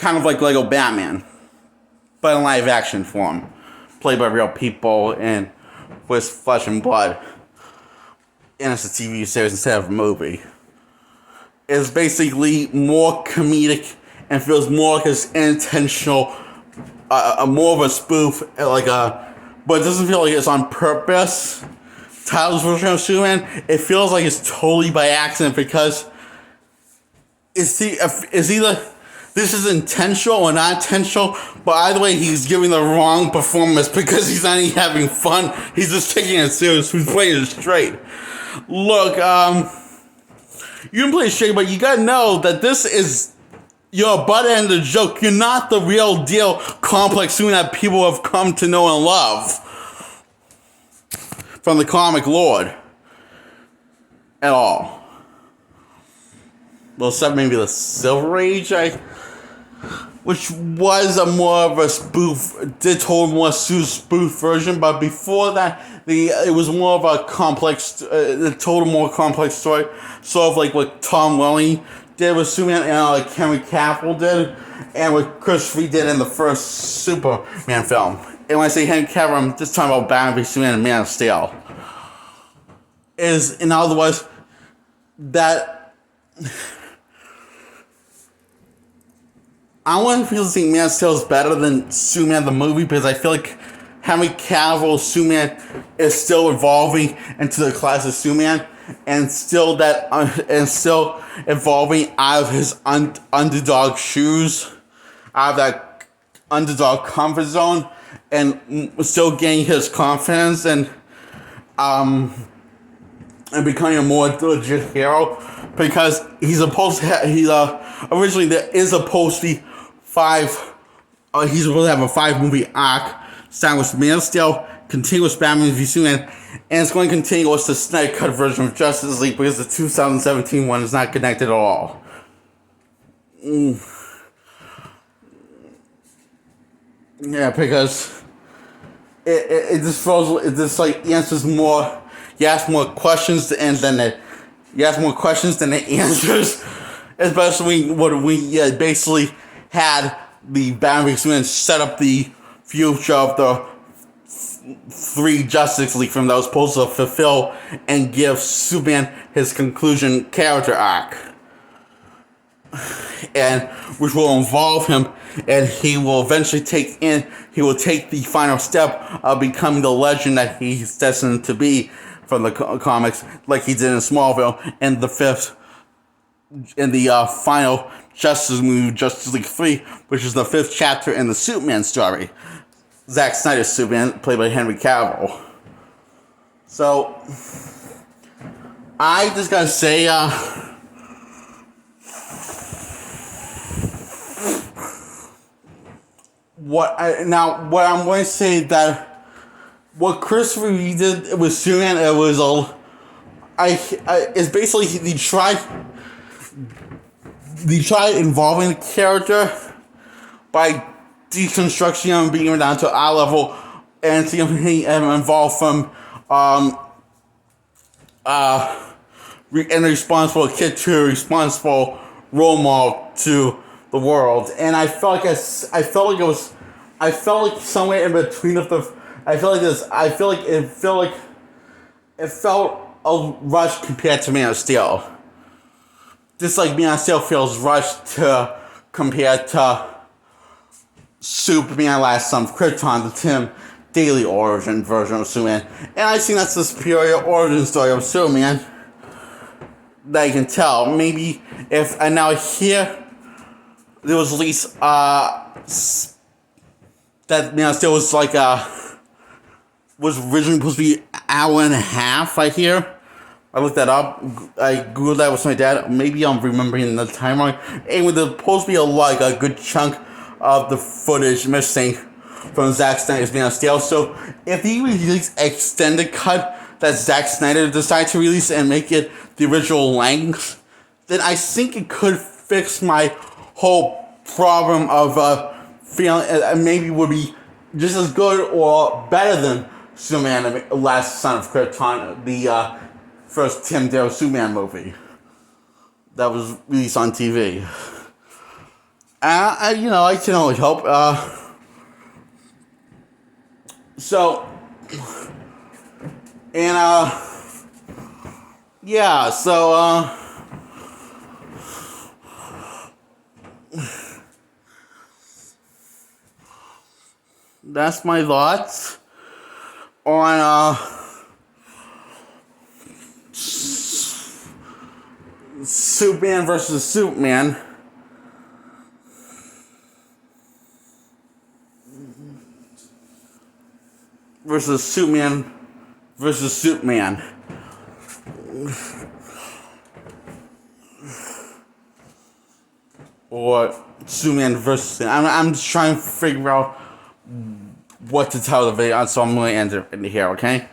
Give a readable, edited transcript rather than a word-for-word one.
kind of like Lego Batman, but in live action form, played by real people and with flesh and blood. And it's a TV series instead of a movie. It's basically more comedic and feels more like it's intentional, more of a spoof, but it doesn't feel like it's on purpose. Tyler's version of Superman, it feels like it's totally by accident because it's either this is intentional or not intentional, but either way, he's giving the wrong performance because he's not even having fun. He's just taking it serious. He's playing it straight. Look, you can play it straight, but you gotta know that this is your butt end of the joke. You're not the real deal complex Superman that people have come to know and love from the comic lore at all. Well, except maybe the Silver Age, which was a more of a spoof, did hold more spoof version, but before that, it was more of a complex, it told a more complex story, sort of like what Tom Welling did with Superman, and like Henry Cavill did, and what Chris Reeve did in the first Superman film. And when I say Henry Cavill, I'm just talking about Batman v Superman and Man of Steel. In other words, that I want people to think Man of Steel is better than Superman the movie because I feel like Henry Cavill's Superman is still evolving into the class of Superman and still evolving out of his underdog shoes, out of that underdog comfort zone, and still gaining his confidence and becoming a more legit hero because he's supposed to originally there is supposed to be he's supposed to have a 5-movie arc starting with Man of Steel, continuous Batman v Superman, and it's going to continue with the Snyder Cut version of Justice League because the 2017 one is not connected at all. Yeah, because it just feels, it just like answers more. You ask more questions than it answers. Especially when we basically had the Batman v Superman set up the future of the 3 Justice League film that was supposed to fulfill and give Superman his conclusion character arc, and which will involve him, and he will eventually take the final step of becoming the legend that he's destined to be from the comics, like he did in Smallville, and the final Justice movie, Justice League 3, which is the 5th chapter in the Superman story. Zack Snyder's Superman, played by Henry Cavill. So, I just gotta say, what I'm going to say that what Chris Reeve did with Superman, it was it's basically they tried involving the character by deconstructing him, bringing him down to eye level, and seeing him involved from and a responsible kid to a responsible role model to the world. And I felt like somewhere in between of the. It felt a rush compared to Man of Steel. Just like Man of Steel feels rushed compared to Superman Last Son of Krypton, the Tim Daly origin version of Superman. And I think that's the superior origin story of Superman that you can tell. Maybe if, and now here, there was at least, that Man of Steel was like was originally supposed to be an hour and a half, I hear. I looked that up. I googled that with my dad. Maybe I'm remembering the timeline. And with supposed to be a good chunk of the footage missing from Zack Snyder's Man of Steel. So if he released extended cut that Zack Snyder decided to release and make it the original length, then I think it could fix my whole problem of feeling maybe would be just as good or better than Superman Last Son of Krypton, the first Tim Daly Superman movie that was released on TV. I can only hope. So, and, yeah, so, that's my thoughts on, Superman versus Superman. Versus Superman versus Superman. Or Superman versus... I'm just trying to figure out what to tell the video, so I'm going to end it here, okay?